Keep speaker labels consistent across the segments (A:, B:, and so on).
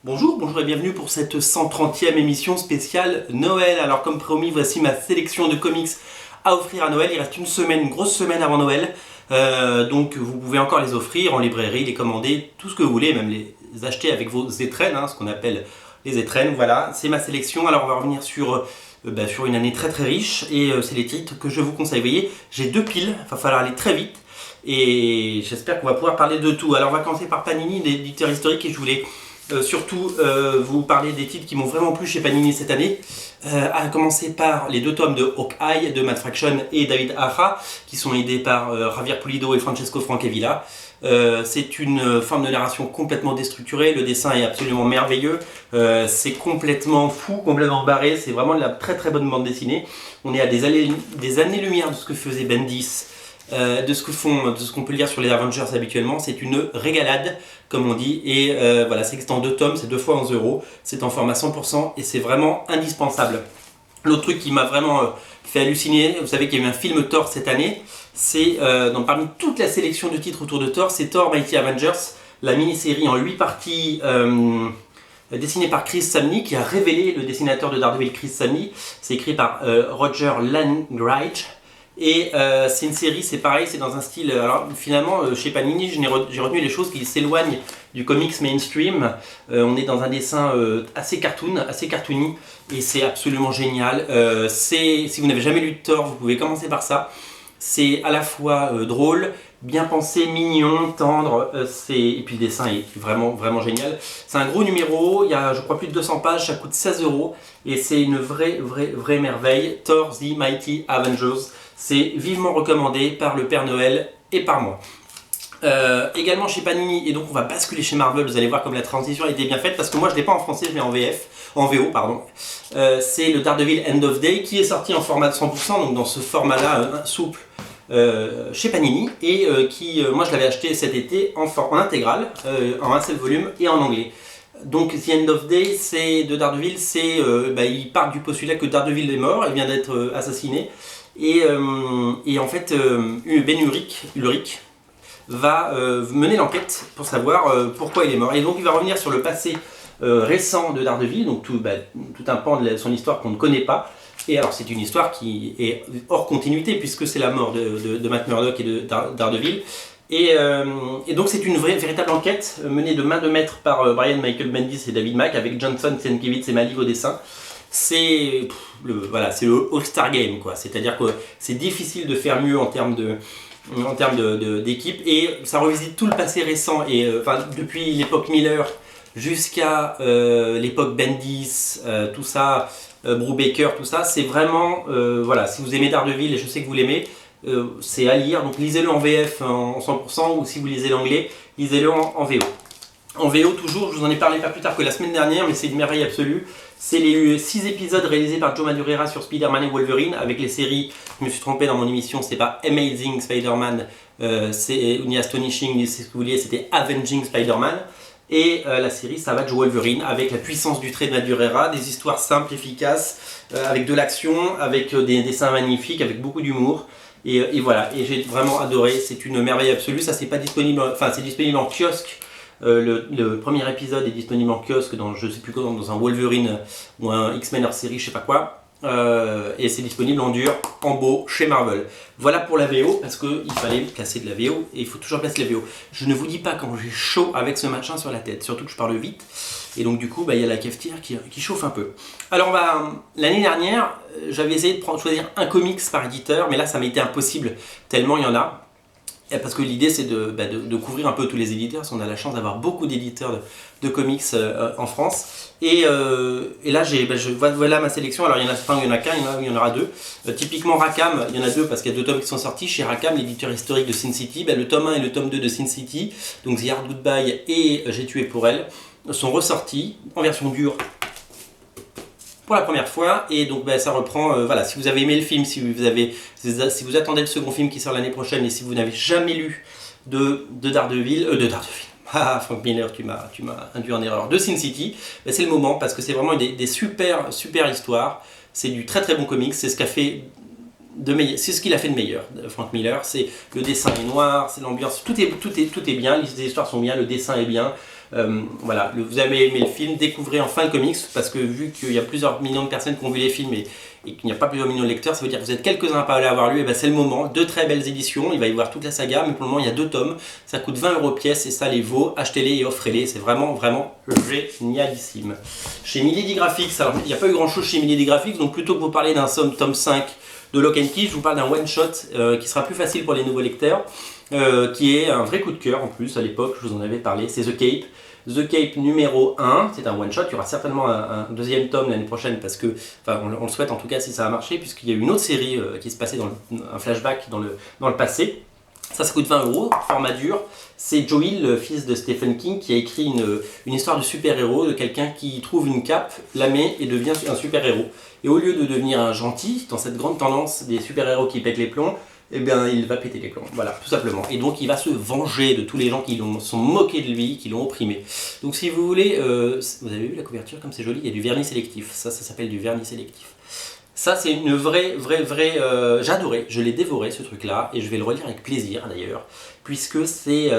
A: Bonjour et bienvenue pour cette 130e émission spéciale Noël. Alors comme promis, voici ma sélection de comics à offrir à Noël. Il reste une grosse semaine avant Noël. Donc vous pouvez encore les offrir en librairie, les commander, tout ce que vous voulez, même les acheter avec vos étrennes, ce qu'on appelle les étrennes. Voilà, c'est ma sélection. Alors on va revenir sur une année très riche et c'est les titres que je vous conseille. Vous voyez, j'ai deux piles, il va falloir aller très vite et j'espère qu'on va pouvoir parler de tout. Alors on va commencer par Panini, l'éditeur historique, et je voulais surtout vous parler des titres qui m'ont vraiment plu chez Panini cette année, à commencer par les deux tomes de Hawkeye de Matt Fraction et David Aja, qui sont aidés par Javier Pulido et Francesco Francavilla. C'est une forme de narration complètement déstructurée, le dessin est absolument merveilleux, c'est complètement fou, complètement barré, c'est vraiment de la très bonne bande dessinée. On est à des années-lumière de ce que faisait Bendis, de ce qu'on peut lire sur les Avengers habituellement. C'est une régalade comme on dit, et voilà, c'est en deux tomes, c'est 2 fois 11 €, c'est en format 100% et c'est vraiment indispensable. L'autre truc qui m'a vraiment fait halluciner, vous savez qu'il y a eu un film Thor cette année, c'est parmi toute la sélection de titres autour de Thor, c'est Thor Mighty Avengers, la mini-série en 8 parties dessinée par Chris Samnee, qui a révélé le dessinateur de Daredevil, Chris Samnee. C'est écrit par Roger Langridge. Et c'est une série, c'est pareil, c'est dans un style. Alors finalement, chez Panini, j'ai retenu les choses qui s'éloignent du comics mainstream. On est dans un dessin assez cartoony, et c'est absolument génial. Si vous n'avez jamais lu Thor, vous pouvez commencer par ça. C'est à la fois drôle, bien pensé, mignon, tendre, et puis le dessin est vraiment génial. C'est un gros numéro, il y a je crois plus de 200 pages, ça coûte 16 € et c'est une vraie merveille. Thor The Mighty Avengers, c'est vivement recommandé par le Père Noël et par moi. Également chez Panini, et donc on va basculer chez Marvel, vous allez voir comme la transition a été bien faite, parce que moi je ne l'ai pas en français, je l'ai en VO pardon. C'est le Daredevil End of Day qui est sorti en format de 100%, donc dans ce format là souple chez Panini, et moi je l'avais acheté cet été en intégrale, en un seul volume et en anglais. Donc The End of Day de Daredevil, il part du postulat que Daredevil est mort, il vient d'être assassiné, et en fait Ben Urich va mener l'enquête pour savoir pourquoi il est mort. Et donc il va revenir sur le passé récent de Daredevil, donc tout un pan de son histoire qu'on ne connaît pas. Et alors c'est une histoire qui est hors continuité, puisque c'est la mort de Matt Murdock et de Daredevil. Et donc c'est une véritable enquête menée de main de maître par Brian Michael Bendis et David Mack, avec Johnson, Sienkiewicz et Maliv au dessin. C'est le All-Star Game, quoi. C'est-à-dire que c'est difficile de faire mieux en termes d'équipe, et ça revisite tout le passé récent, et depuis l'époque Miller jusqu'à l'époque Bendis, tout ça, Brubaker, tout ça, c'est vraiment, si vous aimez Daredevil, et je sais que vous l'aimez, c'est à lire, donc lisez-le en VF en 100%, ou si vous lisez l'anglais, lisez-le en VO. En VO toujours, je vous en ai parlé pas plus tard que la semaine dernière, mais c'est une merveille absolue. C'est les 6 épisodes réalisés par Joe Madureira sur Spider-Man et Wolverine, avec les séries, je me suis trompé dans mon émission, c'est pas Amazing Spider-Man, ni Astonishing, ni c'est ce que vous vouliez, c'était Avenging Spider-Man. Et la série Savage Wolverine, avec la puissance du trait de Madureira, des histoires simples, efficaces, avec de l'action, avec des dessins magnifiques, avec beaucoup d'humour. Et voilà, et j'ai vraiment adoré, c'est une merveille absolue. Ça c'est disponible en kiosque. Le premier épisode est disponible en kiosque je sais plus quoi, dans un Wolverine ou un X-Men hors série, je sais pas quoi. Et c'est disponible en dur, en beau, chez Marvel. Voilà pour la VO, parce qu'il fallait placer de la VO, et il faut toujours placer de la VO. Je ne vous dis pas quand j'ai chaud avec ce machin sur la tête, surtout que je parle vite, et donc du coup il y a la cafetière qui chauffe un peu. Alors l'année dernière, j'avais essayé de choisir un comics par éditeur, mais là ça m'a été impossible, tellement il y en a. Parce que l'idée c'est de couvrir un peu tous les éditeurs, parce qu'on a la chance d'avoir beaucoup d'éditeurs de comics en France. Et là voilà ma sélection. Alors il y en a pas, il y en a qu'un, il y en aura 2. Typiquement Rackham, il y en a 2 parce qu'il y a 2 tomes qui sont sortis. Chez Rackham, l'éditeur historique de Sin City, le tome 1 et le tome 2 de Sin City, donc The Hard Goodbye et J'ai tué pour elle, sont ressortis en version dure pour la première fois, et donc ça reprend, si vous avez aimé le film, si vous attendez le second film qui sort l'année prochaine, et si vous n'avez jamais lu de Daredevil, Frank Miller, tu m'as induit en erreur, de Sin City, c'est le moment, parce que c'est vraiment des super histoires, c'est du très bon comics, c'est ce qu'il a fait de meilleur, Frank Miller. C'est le dessin est noir, c'est l'ambiance, tout est bien, les histoires sont bien, le dessin est bien. Voilà, vous avez aimé le film, découvrez enfin le comics, parce que vu qu'il y a plusieurs millions de personnes qui ont vu les films et qu'il n'y a pas plusieurs millions de lecteurs, ça veut dire que vous êtes quelques-uns à pas l'avoir lu, et ben c'est le moment. 2 très belles éditions, il va y avoir toute la saga, mais pour le moment il y a 2 tomes, ça coûte 20 € pièce et ça les vaut, achetez-les et offrez-les, c'est vraiment génialissime. Chez Milady Graphics, alors il n'y a pas eu grand chose chez Milady Graphics, donc plutôt que vous parler d'un tome 5 de Lock and Key, je vous parle d'un one-shot qui sera plus facile pour les nouveaux lecteurs, qui est un vrai coup de cœur en plus, à l'époque je vous en avais parlé, c'est The Cape. The Cape numéro 1, c'est un one-shot, il y aura certainement un deuxième tome l'année prochaine parce que, enfin on le souhaite en tout cas si ça a marché, puisqu'il y a eu une autre série qui se passait un flashback dans le passé. Ça coûte 20 €, format dur. C'est Joel, le fils de Stephen King, qui a écrit une histoire de super-héros, de quelqu'un qui trouve une cape, la met et devient un super-héros. Et au lieu de devenir un gentil, dans cette grande tendance des super-héros qui pètent les plombs, eh bien il va péter les plombs, voilà, tout simplement. Et donc il va se venger de tous les gens qui sont moqués de lui, qui l'ont opprimé. Donc si vous voulez, vous avez vu la couverture comme c'est joli, il y a du vernis sélectif, ça s'appelle du vernis sélectif. Ça c'est une vraie, j'ai adoré, je l'ai dévoré ce truc là, et je vais le relire avec plaisir d'ailleurs, puisque c'est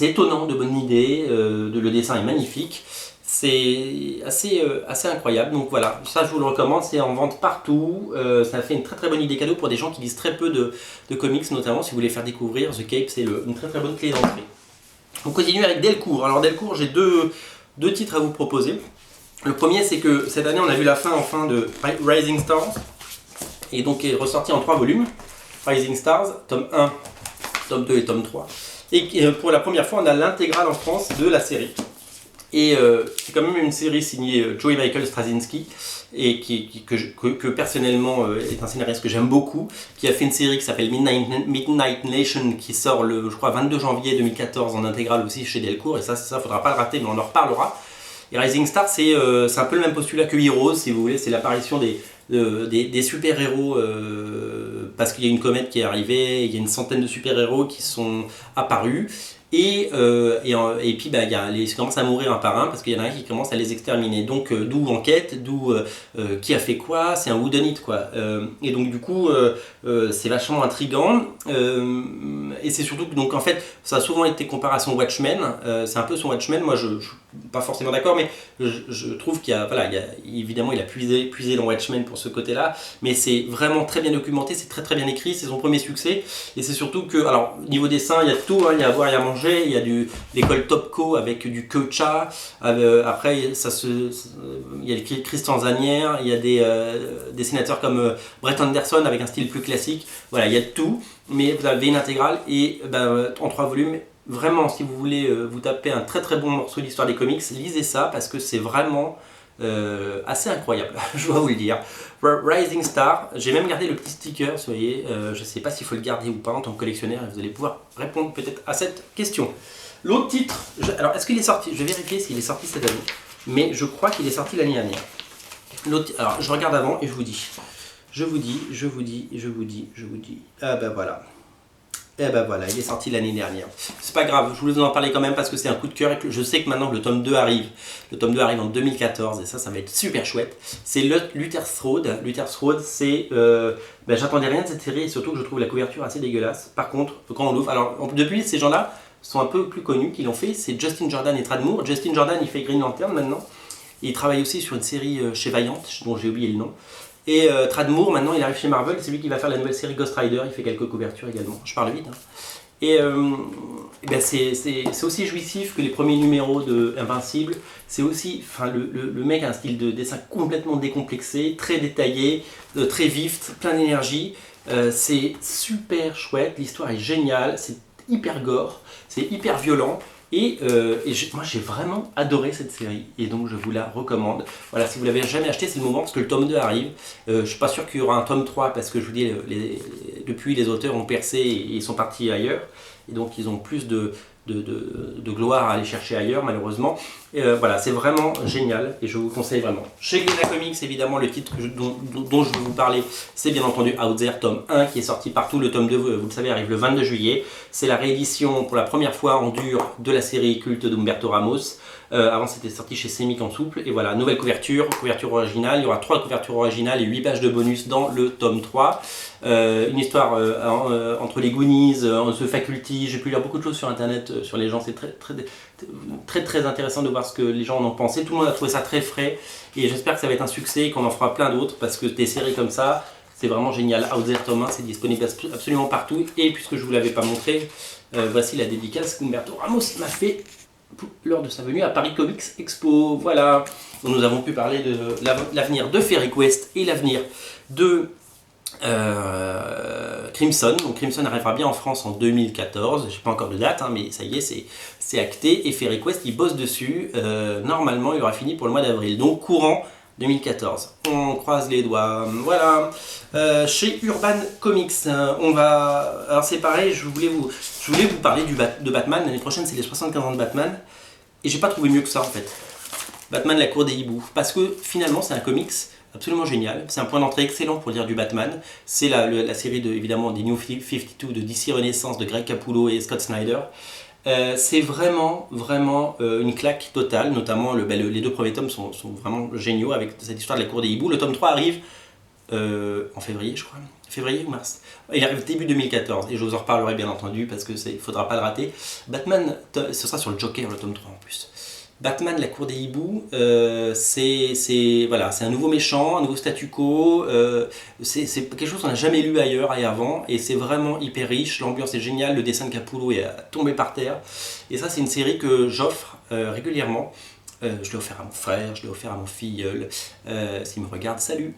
A: étonnant de bonne idée, le dessin est magnifique. C'est assez incroyable, donc voilà, ça je vous le recommande, c'est en vente partout, ça fait une très bonne idée cadeau pour des gens qui lisent très peu de comics, notamment si vous voulez faire découvrir The Cape, c'est une très bonne clé d'entrée. On continue avec Delcourt. Alors Delcourt, j'ai deux titres à vous proposer. Le premier, c'est que cette année on a vu la fin enfin de Rising Stars, et donc est ressorti en 3 volumes, Rising Stars, tome 1, tome 2 et tome 3, et pour la première fois on a l'intégrale en France de la série. Et c'est quand même une série signée Joey Michael Straczynski, et que personnellement est un scénariste que j'aime beaucoup, qui a fait une série qui s'appelle Midnight Nation, qui sort je crois 22 janvier 2014 en intégrale aussi chez Delcourt, et ça faudra pas le rater, mais on en reparlera. Et Rising Star, c'est un peu le même postulat que Heroes, si vous voulez, c'est l'apparition des super-héros, parce qu'il y a une comète qui est arrivée, il y a une centaine de super-héros qui sont apparus, et puis bah, ils commencent à mourir un par un parce qu'il y en a un qui commence à les exterminer, donc d'où enquête, d'où qui a fait quoi, c'est un whodunit quoi, et donc du coup c'est vachement intriguant, et c'est surtout que donc en fait ça a souvent été comparé à son Watchmen, c'est un peu son Watchmen, moi je suis pas forcément d'accord, mais je trouve qu'il y a, voilà, évidemment il a puisé dans Watchmen pour ce côté là, mais c'est vraiment très bien documenté, c'est très bien écrit, c'est son premier succès, et c'est surtout que, alors niveau dessin il y a tout, hein, il y a à boire et à manger, il y a l'école Topco avec du Kocha, après il y a Christian Zanière, il y a des dessinateurs comme Brett Anderson avec un style plus classique, voilà, il y a de tout, mais vous avez une intégrale, et en 3 volumes, vraiment si vous voulez vous taper un très bon morceau d'histoire des comics, lisez ça parce que c'est vraiment assez incroyable, je dois vous le dire. Rising Star, j'ai même gardé le petit sticker, vous voyez, je ne sais pas s'il faut le garder ou pas en tant que collectionneur, et vous allez pouvoir répondre peut-être à cette question. L'autre titre, alors est-ce qu'il est sorti, je vais vérifier s'il est sorti cette année, mais je crois qu'il est sorti l'année dernière. Alors je regarde avant et je vous dis, ah ben voilà. Et ben voilà, il est sorti l'année dernière. C'est pas grave, je voulais en parler quand même parce que c'est un coup de cœur et que je sais que maintenant que le tome 2 arrive. Le tome 2 arrive en 2014 et ça va être super chouette. C'est Luther's Road. Luther's Road, c'est... j'attendais rien de cette série et surtout que je trouve la couverture assez dégueulasse. Par contre, quand on l'ouvre... Alors, depuis, ces gens-là sont un peu plus connus qui l'ont fait. C'est Justin Jordan et Tradd Moore. Justin Jordan, il fait Green Lantern maintenant. Et il travaille aussi sur une série chez Valiant, dont j'ai oublié le nom. Et Tradd Moore, maintenant, il arrive chez Marvel, c'est lui qui va faire la nouvelle série Ghost Rider, il fait quelques couvertures également, je parle vite. Hein. Et c'est aussi jouissif que les premiers numéros de Invincible, c'est aussi, enfin le mec a un style de dessin complètement décomplexé, très détaillé, très vif, plein d'énergie, c'est super chouette, l'histoire est géniale, c'est hyper gore, c'est hyper violent. Et moi j'ai vraiment adoré cette série et donc je vous la recommande. Voilà, si vous l'avez jamais acheté, c'est le moment parce que le tome 2 arrive. Je suis pas sûr qu'il y aura un tome 3 parce que je vous dis, depuis les auteurs ont percé et ils sont partis ailleurs. Et donc ils ont plus de gloire à aller chercher ailleurs malheureusement. Voilà, c'est vraiment génial et je vous conseille vraiment. Chez Glénat Comics, évidemment, le titre dont je vais vous parler, c'est bien entendu Out There, tome 1 qui est sorti partout. Le tome 2, vous le savez, arrive le 22 juillet. C'est la réédition pour la première fois en dur de la série culte d'Humberto Ramos. Avant c'était sorti chez Semic en souple. Et voilà, nouvelle couverture, couverture originale. Il y aura 3 couvertures originales et 8 pages de bonus dans le tome 3. Une histoire entre les Goonies, The Faculty. J'ai pu lire beaucoup de choses sur internet sur les gens. C'est très intéressant de voir ce que les gens en ont pensé. Tout le monde a trouvé ça très frais. Et j'espère que ça va être un succès et qu'on en fera plein d'autres parce que des séries comme ça, c'est vraiment génial. Out There Tome 1, c'est disponible absolument partout. Et puisque je ne vous l'avais pas montré, voici la dédicace qu'Humberto Ramos m'a fait lors de sa venue à Paris Comics Expo. Voilà, nous avons pu parler de l'avenir de Fairy Quest et l'avenir de Crimson. Donc Crimson arrivera bien en France en 2014. J'ai pas encore de date, hein, mais ça y est, c'est acté. Et Fairy Quest, il bosse dessus. Normalement, il aura fini pour le mois d'avril. Donc courant 2014. On croise les doigts. Voilà. Chez Urban Comics, on va. Alors c'est pareil, je voulais vous parler de Batman. L'année prochaine, c'est les 75 ans de Batman. Et j'ai pas trouvé mieux que ça en fait. Batman, la cour des hiboux. Parce que finalement, c'est un comics absolument génial. C'est un point d'entrée excellent pour lire du Batman. C'est la série évidemment des New 52 de DC Renaissance de Greg Capullo et Scott Snyder. C'est vraiment une claque totale, notamment les 2 premiers tomes sont vraiment géniaux avec cette histoire de la cour des hiboux. Le tome 3 arrive en février, je crois. Février ou mars. Il arrive début 2014 et je vous en reparlerai bien entendu parce que il faudra pas le rater. Batman, ce sera sur le Joker, le tome 3 en plus. Batman, la cour des hiboux, c'est un nouveau méchant, un nouveau statu quo, c'est quelque chose qu'on n'a jamais lu ailleurs et avant, et c'est vraiment hyper riche, l'ambiance est géniale, le dessin de Capullo est tombé par terre, et ça c'est une série que j'offre régulièrement. Je l'ai offert à mon frère, je l'ai offert à mon filleul, s'il me regarde, salut.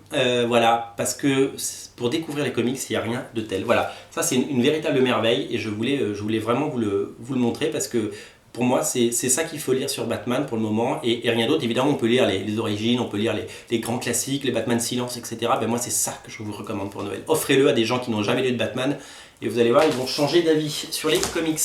A: Voilà, parce que pour découvrir les comics, il n'y a rien de tel. Voilà, ça c'est une véritable merveille, et je voulais vraiment vous le montrer, parce que pour moi, c'est ça qu'il faut lire sur Batman pour le moment, et rien d'autre. Évidemment, on peut lire les origines, on peut lire les grands classiques, les Batman Silence, etc. Ben moi, c'est ça que je vous recommande pour Noël. Offrez-le à des gens qui n'ont jamais lu de Batman, et vous allez voir, ils vont changer d'avis sur les comics.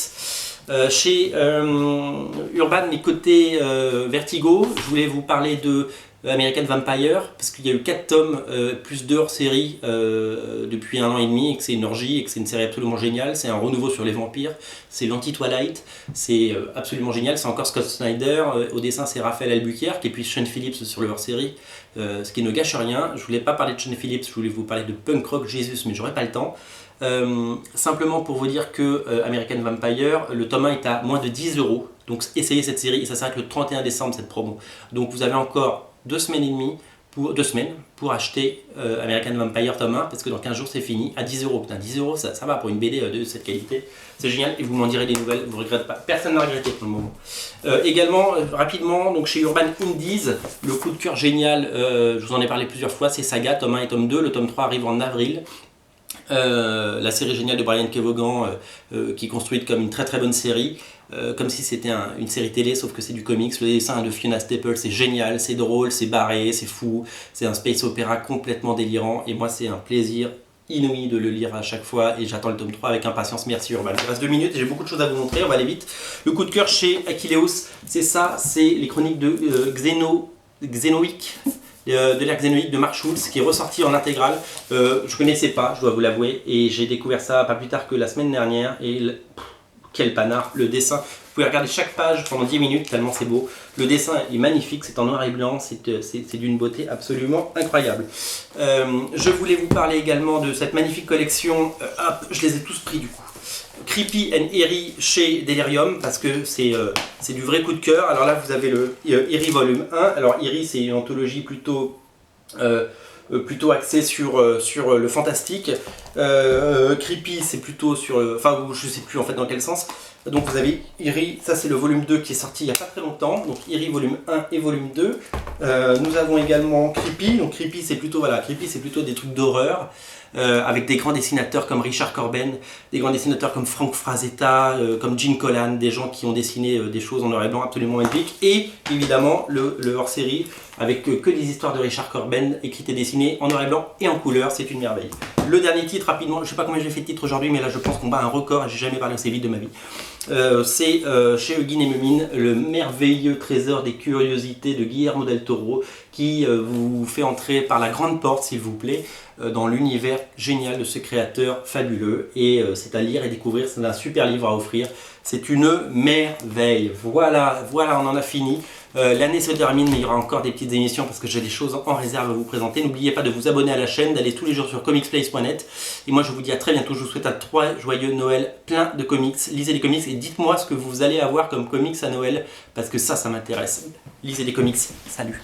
A: Chez Urban, les côtés Vertigo, je voulais vous parler de American Vampire, parce qu'il y a eu 4 tomes, plus 2 hors-série depuis 1 an et demi, et que c'est une orgie, et que c'est une série absolument géniale. C'est un renouveau sur les vampires, c'est l'anti-Twilight, c'est absolument génial. C'est encore Scott Snyder, au dessin c'est Raphaël Albuquerque, et puis Sean Phillips sur le hors-série, ce qui ne gâche rien. Je voulais pas parler de Sean Phillips, je voulais vous parler de Punk Rock Jesus, mais j'aurais pas le temps. Simplement pour vous dire que American Vampire, le tome 1 est à moins de 10 €, donc essayez cette série, et ça s'arrête le 31 décembre cette promo. Donc vous avez encore 2 semaines et demie, 2 semaines pour acheter American Vampire tome 1, parce que dans 15 jours c'est fini, à 10 €. Putain, 10 €, ça va pour une BD de cette qualité, c'est génial, et vous m'en direz des nouvelles, vous ne regrettez pas, personne n'a regretté pour le moment. Également, rapidement, donc chez Urban Indies, le coup de cœur génial, je vous en ai parlé plusieurs fois, c'est Saga, tome 1 et tome 2, le tome 3 arrive en avril. La série géniale de Brian Kevogan, qui est construite comme une très bonne série, comme si c'était une série télé, sauf que c'est du comics. Le dessin de Fiona Staples, c'est génial, c'est drôle, c'est barré, c'est fou, c'est un space opéra complètement délirant, et moi c'est un plaisir inouï de le lire à chaque fois, et j'attends le tome 3 avec impatience. Merci Urban. Il reste 2 minutes et j'ai beaucoup de choses à vous montrer, on va aller vite. Le coup de cœur chez Achilleos, c'est ça, c'est les chroniques de Xenoic, de l'ère Xenoic de Mark Schultz, qui est ressorti en intégrale. Je connaissais pas, je dois vous l'avouer, et j'ai découvert ça pas plus tard que la semaine dernière, et quel panard, le dessin. Vous pouvez regarder chaque page pendant 10 minutes, tellement c'est beau. Le dessin est magnifique, c'est en noir et blanc, c'est d'une beauté absolument incroyable. Je voulais vous parler également de cette magnifique collection, hop, je les ai tous pris du coup. Creepy and Eerie chez Delirium, parce que c'est du vrai coup de cœur. Alors là vous avez le Eerie volume 1. Alors Eerie, c'est une anthologie plutôt axée sur le fantastique. Creepy, c'est plutôt sur enfin je sais plus en fait dans quel sens. Donc vous avez Eerie, ça c'est le volume 2 qui est sorti il n'y a pas très longtemps, donc Eerie volume 1 et volume 2. Nous avons également Creepy, donc Creepy c'est plutôt des trucs d'horreur, avec des grands dessinateurs comme Richard Corben, des grands dessinateurs comme Frank Frazetta, comme Gene Colan, des gens qui ont dessiné des choses en noir et blanc absolument magnifiques, et évidemment le hors-série avec que des histoires de Richard Corben écrites et dessinées en noir et blanc et en couleur, c'est une merveille. Le dernier titre rapidement, je sais pas combien j'ai fait de titres aujourd'hui, mais là je pense qu'on bat un record et j'ai jamais parlé aussi vite de ma vie. C'est chez Huguin et Mumine, le merveilleux trésor des curiosités de Guillermo del Toro, qui vous fait entrer par la grande porte, s'il vous plaît, dans l'univers génial de ce créateur fabuleux. Et c'est à lire et découvrir, c'est un super livre à offrir. C'est une merveille. Voilà, on en a fini. L'année se termine, mais il y aura encore des petites émissions parce que j'ai des choses en réserve à vous présenter. N'oubliez pas de vous abonner à la chaîne, d'aller tous les jours sur comicsplace.net. Et moi, je vous dis à très bientôt. Je vous souhaite un très joyeux Noël, plein de comics. Lisez les comics et dites-moi ce que vous allez avoir comme comics à Noël parce que ça m'intéresse. Lisez les comics. Salut!